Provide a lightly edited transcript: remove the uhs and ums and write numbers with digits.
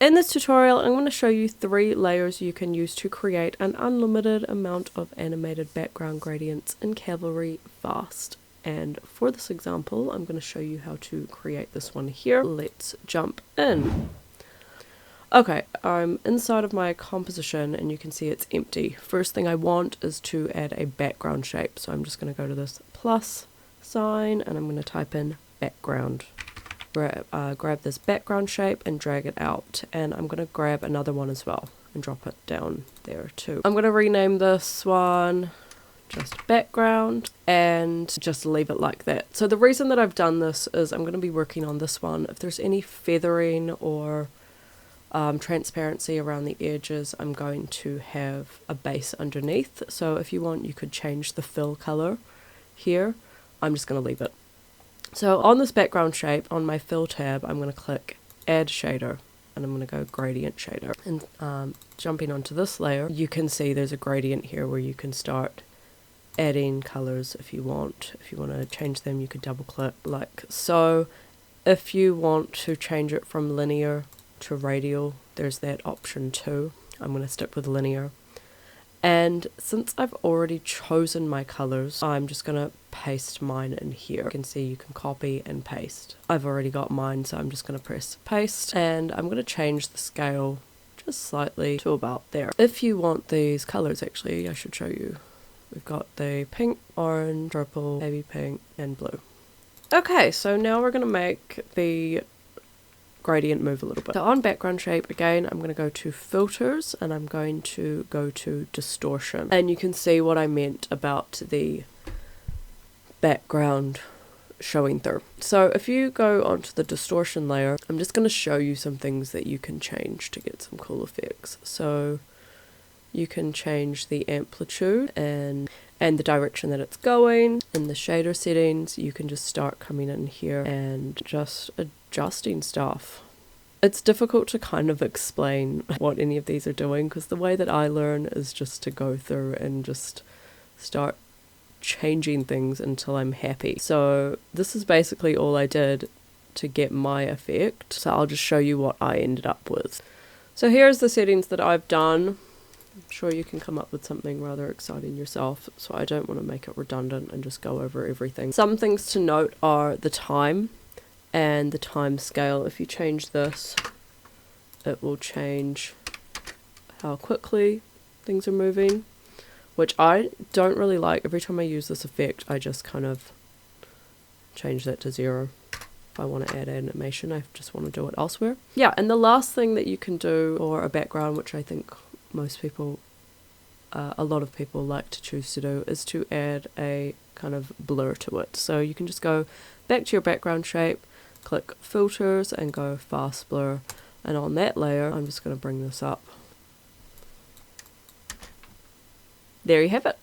In this tutorial, I'm going to show you 3 layers you can use to create an unlimited amount of animated background gradients in Cavalry fast. And for this example, I'm going to show you how to create this one here. Let's jump in. Okay, I'm inside of my composition and you can see it's empty. First thing I want is to add a background shape. So I'm just going to go to this plus sign and I'm going to type in background. Grab this background shape and drag it out, and I'm going to grab another one as well and drop it down there too. I'm going to rename this one just background and just leave it like that. So the reason that I've done this is I'm going to be working on this one. If there's any feathering or transparency around the edges, I'm going to have a base underneath. So if you want, you could change the fill color here. I'm just going to leave it. So on this background shape, on my fill tab, I'm going to click add shader and I'm going to go gradient shader. And jumping onto this layer, you can see there's a gradient here where you can start adding colors if you want. If you want to change them, you could double click like so. If you want to change it from linear to radial, there's that option too. I'm going to stick with linear. And since I've already chosen my colors, I'm just going to paste mine in here. You can see you can copy and paste. I've already got mine, so I'm just going to press paste. And I'm going to change the scale just slightly to about there. If you want these colors, actually, I should show you. We've got the pink, orange, purple, baby pink, and blue. Okay, so now we're going to make the gradient move a little bit. So on background shape, again, I'm going to go to filters and I'm going to go to distortion. And you can see what I meant about the background showing through. So if you go onto the distortion layer, I'm just going to show you some things that you can change to get some cool effects. So you can change the amplitude and the direction that it's going. In the shader settings, you can just start coming in here and just adjusting stuff. It's difficult to kind of explain what any of these are doing because the way that I learn is just to go through and just start changing things until I'm happy. So this is basically all I did to get my effect. So I'll just show you what I ended up with. So here's the settings that I've done. I'm sure you can come up with something rather exciting yourself, so I don't want to make it redundant and just go over everything. Some things to note are the time and the time scale. If you change this, it will change how quickly things are moving, which I don't really like. Every time I use this effect, I just kind of change that to 0. If I want to add animation, I just want to do it elsewhere. Yeah, and the last thing that you can do for a background, which I think most people, a lot of people like to choose to do, is to add a kind of blur to it. So you can just go back to your background shape, click filters and go fast blur, and on that layer I'm just going to bring this up. There you have it.